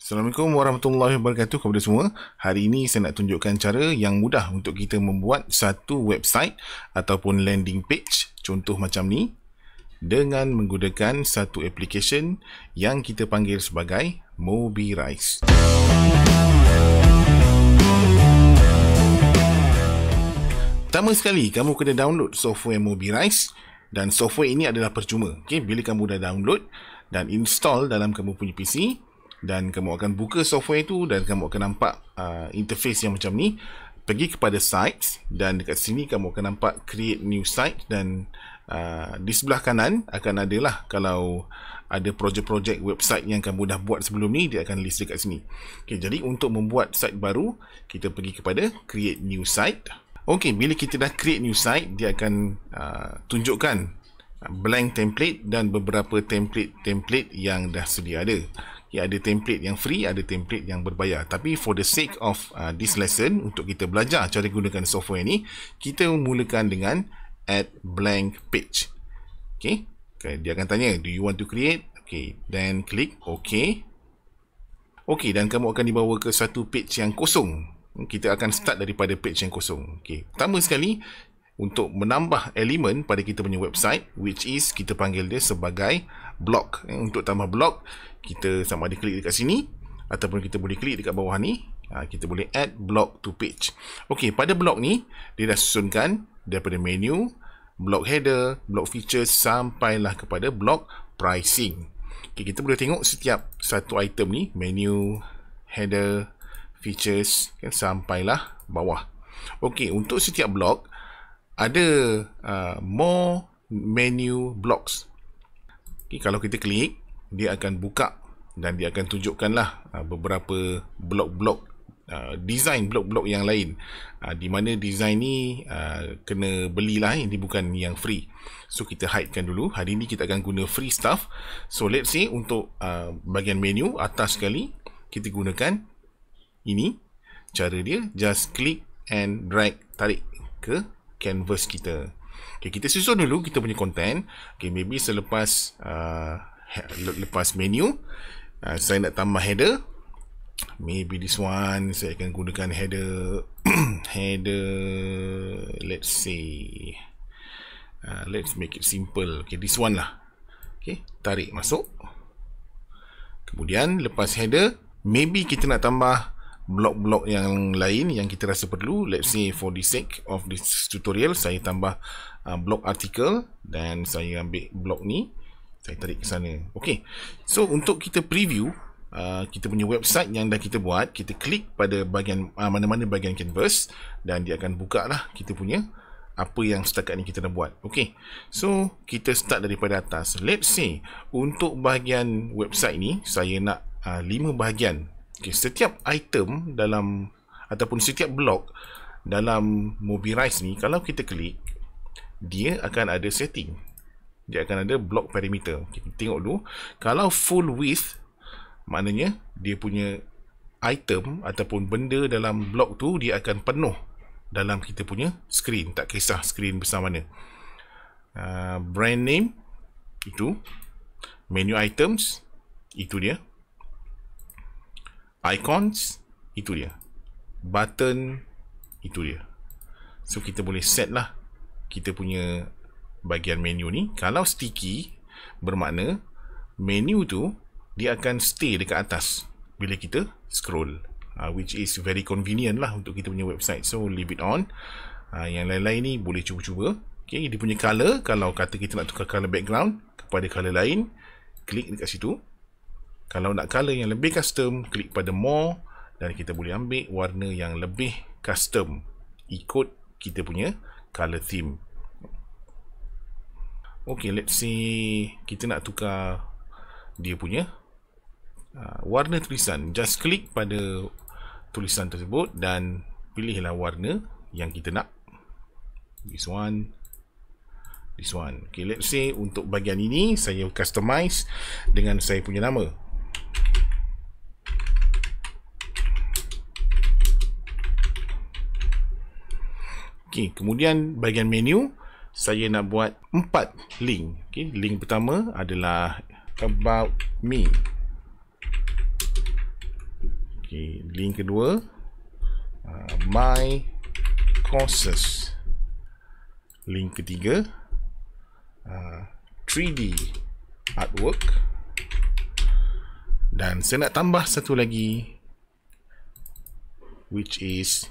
Assalamualaikum warahmatullahi wabarakatuh kepada semua. Hari ini saya nak tunjukkan cara yang mudah untuk kita membuat satu website ataupun landing page, contoh macam ni, dengan menggunakan satu application yang kita panggil sebagai Mobirise. Pertama sekali, kamu kena download software Mobirise, dan software ini adalah percuma. Okay, bila kamu dah download dan install dalam kamu punya PC, dan kamu akan buka software itu dan kamu akan nampak interface yang macam ni. Pergi kepada sites dan dekat sini kamu akan nampak create new site, dan di sebelah kanan akan ada lah, kalau ada projek-projek website yang kamu dah buat sebelum ni, dia akan list dekat sini. Okay, jadi untuk membuat site baru, kita pergi kepada create new site. Okay, bila kita dah create new site, dia akan tunjukkan blank template dan beberapa template yang dah sedia ada. Ya, ada template yang free, ada template yang berbayar. Tapi for the sake of this lesson, untuk kita belajar cara gunakan software ni, kita mulakan dengan add blank page. Okay, dia akan tanya, do you want to create? Okay, then klik OK. Okay, dan kamu akan dibawa ke satu page yang kosong. Kita akan start daripada page yang kosong. Okay, pertama sekali, untuk menambah elemen pada kita punya website, which is kita panggil dia sebagai blog. Untuk tambah blog, kita sama ada klik dekat sini ataupun kita boleh klik dekat bawah ni. Kita boleh add blog to page. Okey, pada blog ni dia dah susunkan daripada menu, blog header, blog features sampailah kepada blog pricing. Okey, kita boleh tengok setiap satu item ni, menu, header, features, sampailah bawah. Okey, untuk setiap blog ada more menu blocks. Okay, kalau kita klik, dia akan buka dan dia akan tunjukkanlah beberapa blok-blok, design blok-blok yang lain, di mana design ni kena belilah, ini bukan yang free. So kita hidekan dulu. Hari ni kita akan guna free stuff. So let's say untuk bahagian menu atas sekali, kita gunakan ini. Cara dia, just click and drag, tarik ke canvas kita. Okay, kita susun dulu kita punya content. Okay, maybe selepas lepas menu, saya nak tambah header. Maybe this one, saya akan gunakan header header, let's say let's make it simple. Okay, this one lah. Okay, tarik masuk. Kemudian lepas header, maybe kita nak tambah blok-blok yang lain yang kita rasa perlu. Let's say for the sake of this tutorial, saya tambah blok artikel, dan saya ambil blok ni, saya tarik ke sana. Ok, so untuk kita preview kita punya website yang dah kita buat, kita klik pada bahagian mana-mana bahagian canvas, dan dia akan buka lah kita punya apa yang setakat ni kita dah buat. Ok, so kita start daripada atas. Let's say untuk bahagian website ni, saya nak 5 bahagian. Okay, setiap item dalam ataupun setiap blok dalam Mobirise ni, kalau kita klik, dia akan ada setting. Dia akan ada block parameter. Okay, kita tengok dulu. Kalau full width, maknanya dia punya item ataupun benda dalam blok tu, dia akan penuh dalam kita punya screen. Tak kisah screen besar mana. Brand name, itu. Menu items, itu dia. Icons, itu dia. Button, itu dia. So kita boleh set lah kita punya bahagian menu ni. Kalau sticky, bermakna menu tu dia akan stay dekat atas bila kita scroll, which is very convenient lah untuk kita punya website. So leave it on. Yang lain-lain ni boleh cuba-cuba. Okay, dia punya color, kalau kata kita nak tukar color background kepada color lain, klik dekat situ. Kalau nak color yang lebih custom, klik pada more, dan kita boleh ambil warna yang lebih custom ikut kita punya color theme. Ok, let's say kita nak tukar dia punya warna tulisan. Just klik pada tulisan tersebut dan pilihlah warna yang kita nak. This one, this one. Ok, let's say untuk bahagian ini saya customize dengan saya punya nama. Ok, kemudian bahagian menu, saya nak buat 4 link. Okay, link pertama adalah about me. Okay, link kedua, my courses. Link ketiga, 3D artwork. Dan saya nak tambah satu lagi, which is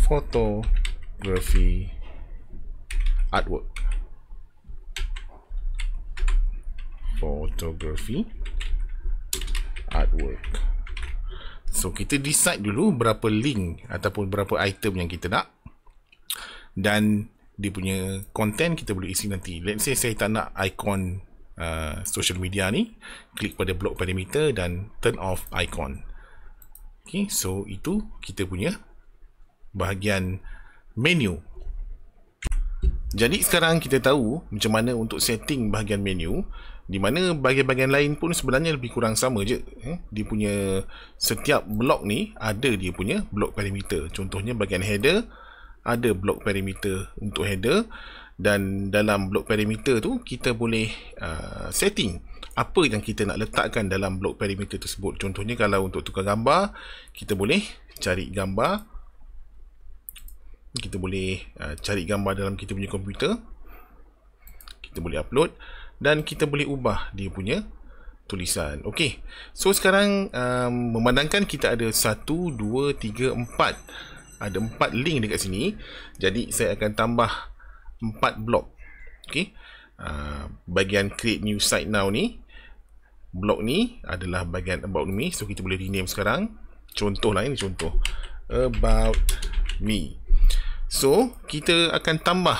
photography artwork. Photography artwork. So kita decide dulu berapa link ataupun berapa item yang kita nak, dan dia punya content kita boleh isi nanti. Let's say saya tak nak icon social media ni, klik pada block parameter dan turn off icon. Okay, so itu kita punya bahagian menu. Jadi sekarang kita tahu macam mana untuk setting bahagian menu, di mana bahagian-bahagian lain pun sebenarnya lebih kurang sama je. Dia punya setiap blok ni ada dia punya block parameter. Contohnya bahagian header ada block parameter untuk header, dan dalam block parameter tu kita boleh setting apa yang kita nak letakkan dalam block parameter tersebut. Contohnya kalau untuk tukar gambar, kita boleh cari gambar. Kita boleh cari gambar dalam kita punya komputer. Kita boleh upload dan kita boleh ubah dia punya tulisan. Okey. So sekarang memandangkan kita ada 1 2 3 4. Ada 4 link dekat sini. Jadi saya akan tambah 4 blok. Okey. Bahagian create new site now ni, blok ni adalah bahagian about me. So kita boleh rename sekarang. Contoh lah, ini contoh about me. So kita akan tambah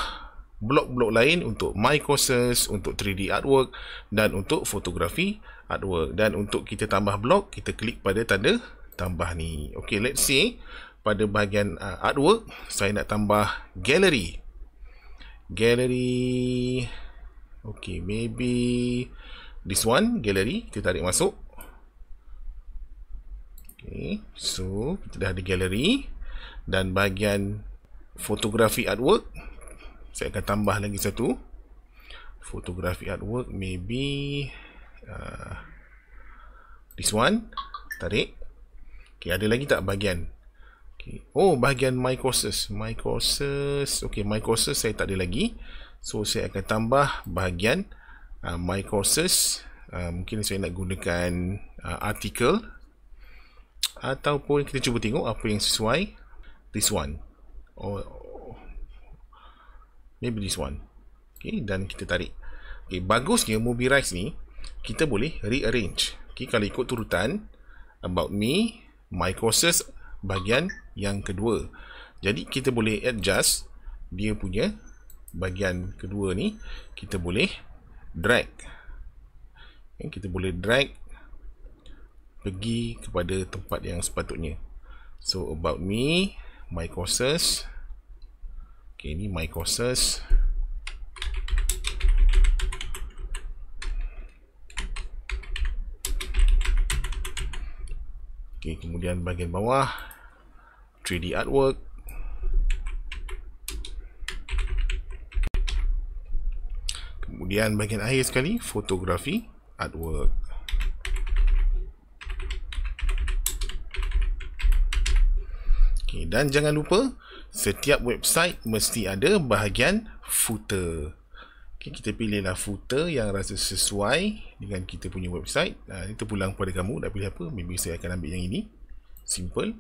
blok-blok lain untuk my courses, untuk 3D artwork dan untuk fotografi artwork. Dan untuk kita tambah blok, kita klik pada tanda tambah ni. Okay, let's say pada bahagian artwork saya nak tambah gallery. Okay, maybe this one, gallery. Kita tarik masuk. Okay, so kita dah ada gallery. Dan bahagian fotografi artwork, saya akan tambah lagi satu. Fotografi artwork, maybe this one. Tarik. Okay, ada lagi tak bahagian? Okay. Oh, bahagian my courses. My courses. Okay, my courses saya tak ada lagi. So saya akan tambah bahagian my courses. Mungkin saya nak gunakan artikel, ataupun kita cuba tengok apa yang sesuai. This one. Maybe this one. Okay, dan kita tarik. Okay, bagusnya Mobirise ni kita boleh rearrange. Okay, kalau ikut turutan about me, my courses bahagian yang kedua. Jadi kita boleh adjust dia punya bahagian kedua ni. Kita boleh drag. Okay, kita boleh drag pergi kepada tempat yang sepatutnya. So about me, my courses. Okay, ni my courses. Okay, kemudian bahagian bawah 3D artwork. Kemudian bahagian akhir sekali fotografi artwork. Okay, dan jangan lupa setiap website mesti ada bahagian footer. Okay, kita pilihlah footer yang rasa sesuai dengan kita punya website. Itu pulang pada kamu nak pilih apa. Maybe saya akan ambil yang ini, simple,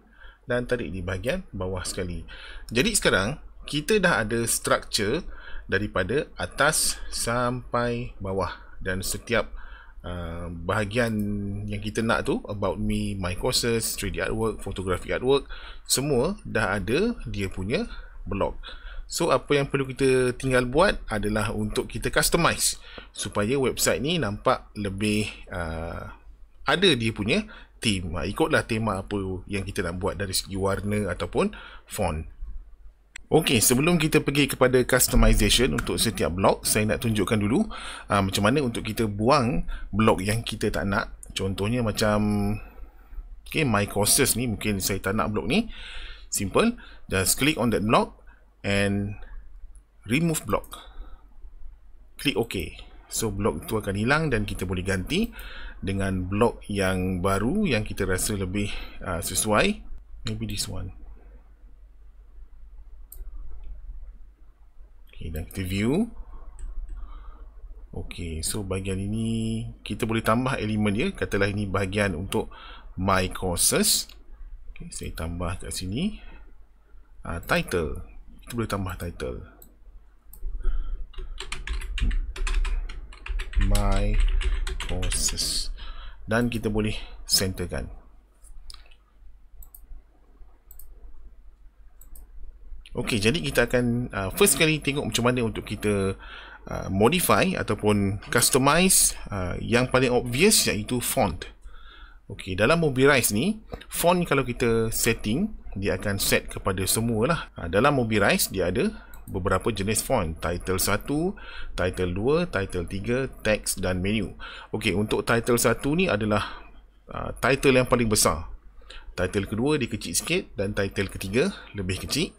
dan tarik di bahagian bawah sekali. Jadi sekarang kita dah ada structure daripada atas sampai bawah, dan setiap bahagian yang kita nak tu, about me, my courses, 3D artwork, photography artwork, semua dah ada dia punya blog. So apa yang perlu kita tinggal buat adalah untuk kita customize supaya website ni nampak lebih ada dia punya theme. Ikutlah tema apa yang kita nak buat dari segi warna ataupun font. Okey, sebelum kita pergi kepada customization untuk setiap blog, saya nak tunjukkan dulu macam mana untuk kita buang blog yang kita tak nak. Contohnya macam my courses ni, mungkin saya tak nak blog ni. Simple, just click on that blog and remove block. Klik OK. So blog itu akan hilang dan kita boleh ganti dengan blok yang baru yang kita rasa lebih sesuai. Maybe this one. Okay, dan kita view. Okay, so bahagian ini kita boleh tambah elemen dia. Katalah ini bahagian untuk my courses. Okay, saya tambah kat sini. Title. Kita boleh tambah title. My courses. Dan kita boleh centerkan. Okay, jadi kita akan first kali tengok macam mana untuk kita modify ataupun customize yang paling obvious, iaitu font. Okay, dalam Mobirise ni, font kalau kita setting, dia akan set kepada semua lah. Dalam Mobirise, dia ada beberapa jenis font. Title 1, Title 2, Title 3, Text dan Menu. Okay, untuk Title 1 ni adalah title yang paling besar. Title kedua dia kecil sikit dan title ketiga lebih kecil.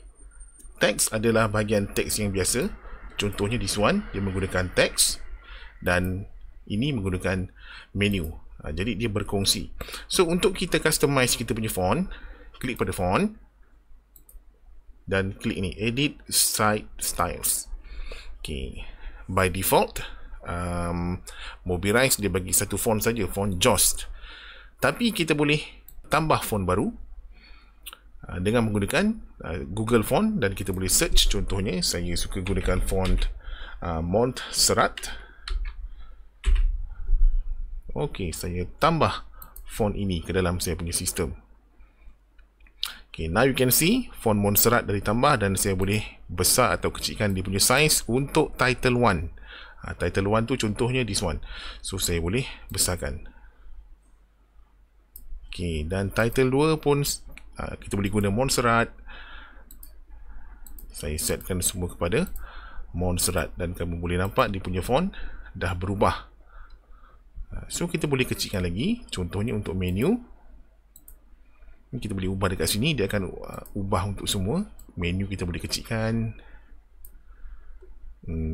Text adalah bahagian teks yang biasa. Contohnya this one, dia menggunakan text dan ini menggunakan menu. Jadi dia berkongsi. So untuk kita customize kita punya font, klik pada font dan klik ni edit site styles. Okay, by default Mobirise dia bagi satu font saja, font Jost. Tapi kita boleh tambah font baru dengan menggunakan Google Font dan kita boleh search. Contohnya saya suka gunakan font Montserrat. Okey, saya tambah font ini ke dalam saya punya sistem. Okay, now you can see font Montserrat dah ditambah dan saya boleh besar atau kecilkan dia punya size untuk title 1. Title 1 tu contohnya this one. So saya boleh besarkan. Okay, dan title 2 pun kita boleh guna Montserrat. Saya setkan semua kepada Montserrat dan kamu boleh nampak dia punya font dah berubah. So kita boleh kecilkan lagi. Contohnya untuk menu, kita boleh ubah dekat sini, dia akan ubah untuk semua. Menu kita boleh kecilkan.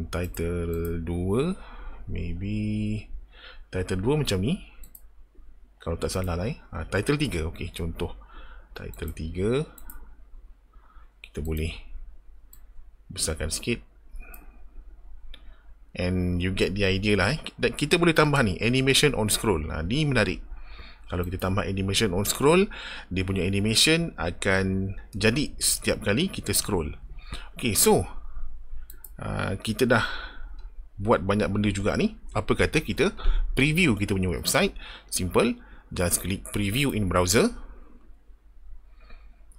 Title 2, maybe title 2 macam ni kalau tak salah lah. Title 3, ok, contoh title 3 kita boleh besarkan sikit. And you get the idea lah. Dan kita boleh tambah ni animation on scroll. Ni menarik. Kalau kita tambah animation on scroll, dia punya animation akan jadi setiap kali kita scroll. Okay, so kita dah buat banyak benda juga ni. Apa kata kita preview kita punya website. Simple, just klik preview in browser.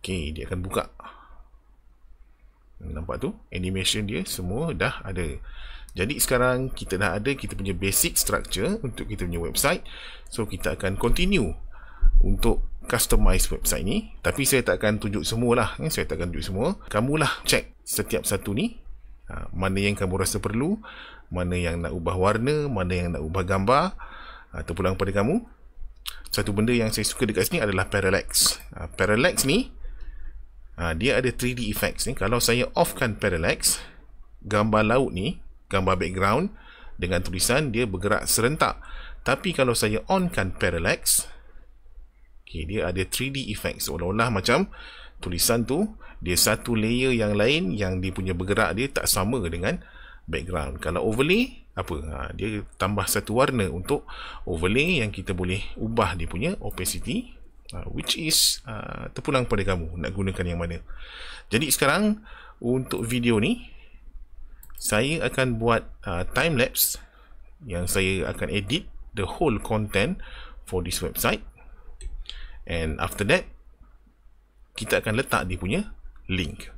Okay, dia akan buka. Nampak tu? Animation dia semua dah ada. Jadi sekarang kita dah ada kita punya basic structure untuk kita punya website. So kita akan continue untuk customize website ni. Tapi saya tak akan tunjuk semua lah. Saya tak akan tunjuk semua. Kamulah check setiap satu ni. Mana yang kamu rasa perlu. Mana yang nak ubah warna. Mana yang nak ubah gambar. Terpulang pada kamu. Satu benda yang saya suka dekat sini adalah parallax. Parallax ni dia ada 3D effects ni. Kalau saya offkan parallax, gambar laut ni, gambar background dengan tulisan dia bergerak serentak. Tapi kalau saya onkan parallax, okay, dia ada 3D effects, seolah-olah macam tulisan tu dia satu layer yang lain yang dia punya bergerak dia tak sama dengan background. Kalau overlay apa? Dia tambah satu warna untuk overlay yang kita boleh ubah dia punya opacity. Which is terpulang pada kamu nak gunakan yang mana. Jadi sekarang untuk video ni saya akan buat time lapse yang saya akan edit the whole content for this website, and after that kita akan letak dia punya link.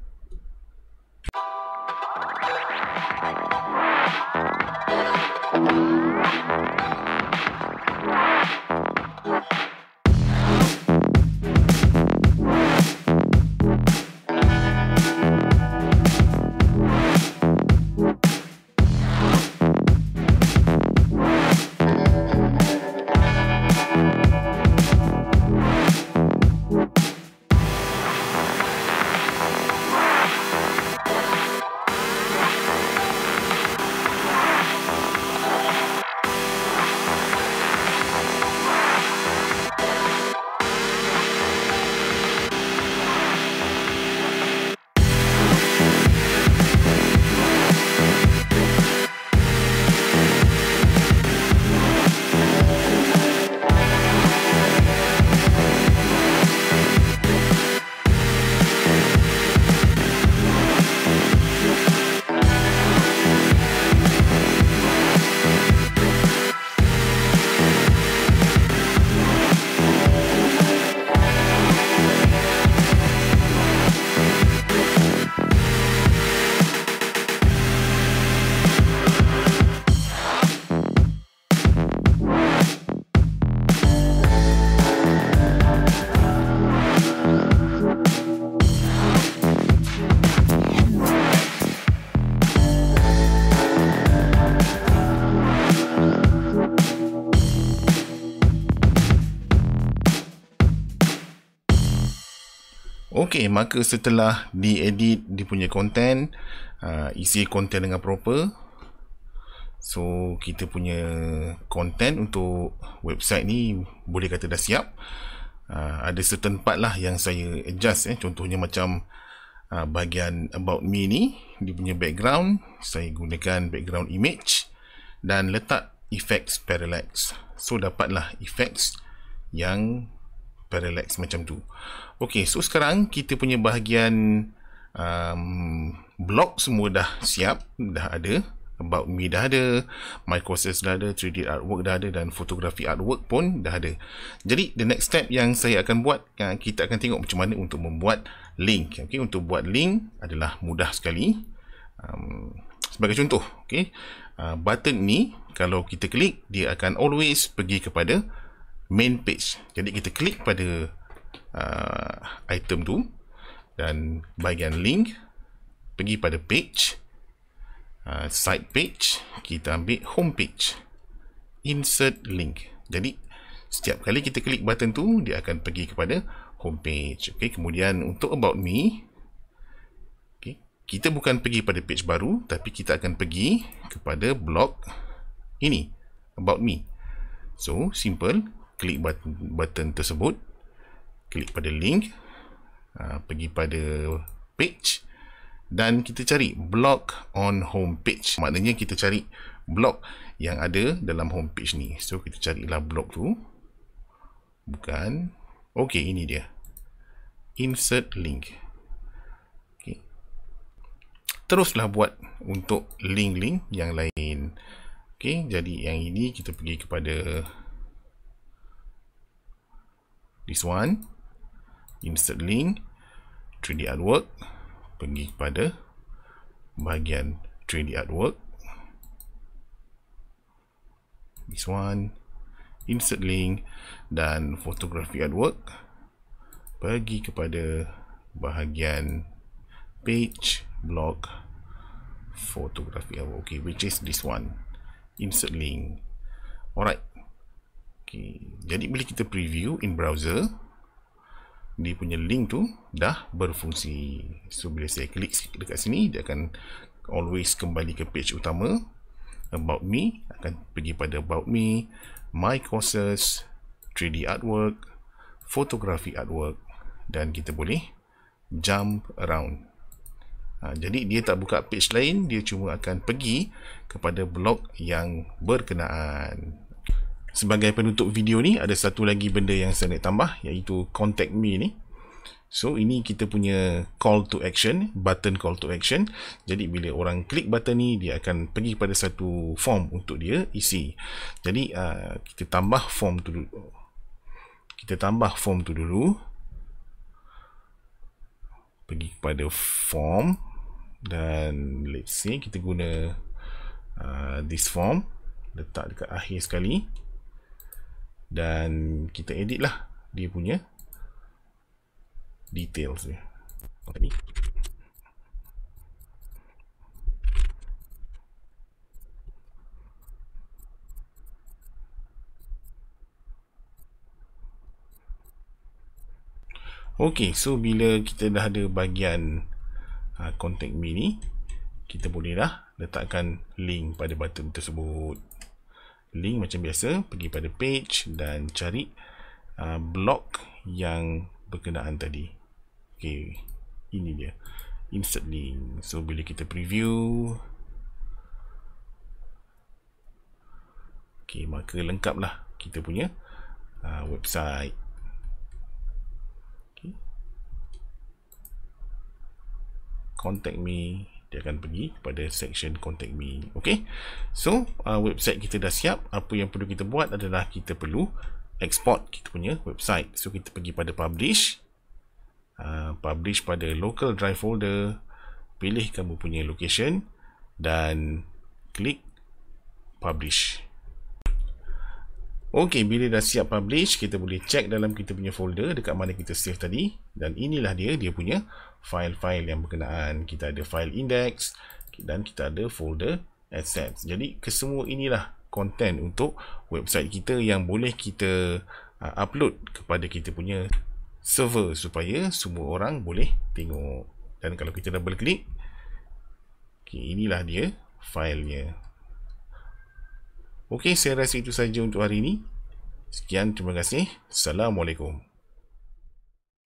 Okey, maka setelah diedit dia punya content, isi content dengan proper, so kita punya content untuk website ni boleh kata dah siap. Ada certain part lah yang saya adjust, contohnya macam bahagian about me ni, dia punya background saya gunakan background image dan letak effects parallax, so dapatlah effects yang parallax macam tu. Okey, so sekarang kita punya bahagian blog semua dah siap, dah ada. About me dah ada, my courses dah ada, 3D artwork dah ada, dan fotografi artwork pun dah ada. Jadi the next step yang saya akan buat, kita akan tengok macam mana untuk membuat link. Okay, untuk buat link adalah mudah sekali. Sebagai contoh, okay, button ni kalau kita klik, dia akan always pergi kepada main page. Jadi kita klik pada item tu dan bahagian link pergi pada page, side page, kita ambil home page, insert link. Jadi setiap kali kita klik button tu, dia akan pergi kepada home page. Okay, kemudian untuk about me, okay, kita bukan pergi pada page baru, tapi kita akan pergi kepada blog ini, about me. So simple, klik button tersebut, klik pada link, pergi pada page, dan kita cari blog on home page. Maknanya kita cari blog yang ada dalam home page ni. So kita carilah blog tu. Bukan. Okey, ini dia. Insert link. Okay. Teruslah buat untuk link-link yang lain. Okey, jadi yang ini kita pergi kepada this one. Insert link, 3D artwork, pergi kepada bahagian 3D artwork, this one, insert link, dan fotografi artwork, pergi kepada bahagian page, blog, fotografi artwork, okay, which is this one, insert link. Alright, okay, jadi bila kita preview in browser, dia punya link tu dah berfungsi. So bila saya klik dekat sini, dia akan always kembali ke page utama. About me akan pergi pada about me, my courses, 3D artwork, fotografi artwork, dan kita boleh jump around. Jadi dia tak buka page lain, dia cuma akan pergi kepada blog yang berkenaan. Sebagai penutup video ni, ada satu lagi benda yang saya nak tambah, iaitu contact me ni. So ini kita punya call to action, button call to action. Jadi bila orang klik button ni, dia akan pergi pada satu form untuk dia isi. Jadi kita tambah form tu dulu. Pergi kepada form, dan let's say kita guna this form, letak dekat akhir sekali, dan kita edit lah dia punya details dia. Ok, so bila kita dah ada bahagian contact me ni, kita boleh dah letakkan link pada button tersebut. Link macam biasa, pergi pada page dan cari blog yang berkenaan tadi. Ok, ini dia, insert link. So bila kita preview, ok, maka lengkaplah kita punya website. Okay. Contact me, dia akan pergi pada section contact me. Ok, so website kita dah siap. Apa yang perlu kita buat adalah kita perlu export kita punya website. So kita pergi pada publish, publish pada local drive folder, pilih kamu punya location dan klik publish. Ok, bila dah siap publish, kita boleh check dalam kita punya folder dekat mana kita save tadi, dan inilah dia punya file-file yang berkenaan. Kita ada file index dan kita ada folder assets. Jadi kesemua inilah content untuk website kita yang boleh kita upload kepada kita punya server supaya semua orang boleh tengok. Dan kalau kita double klik, inilah dia filenya. Okey, saya rasa itu saja untuk hari ini. Sekian, terima kasih. Assalamualaikum.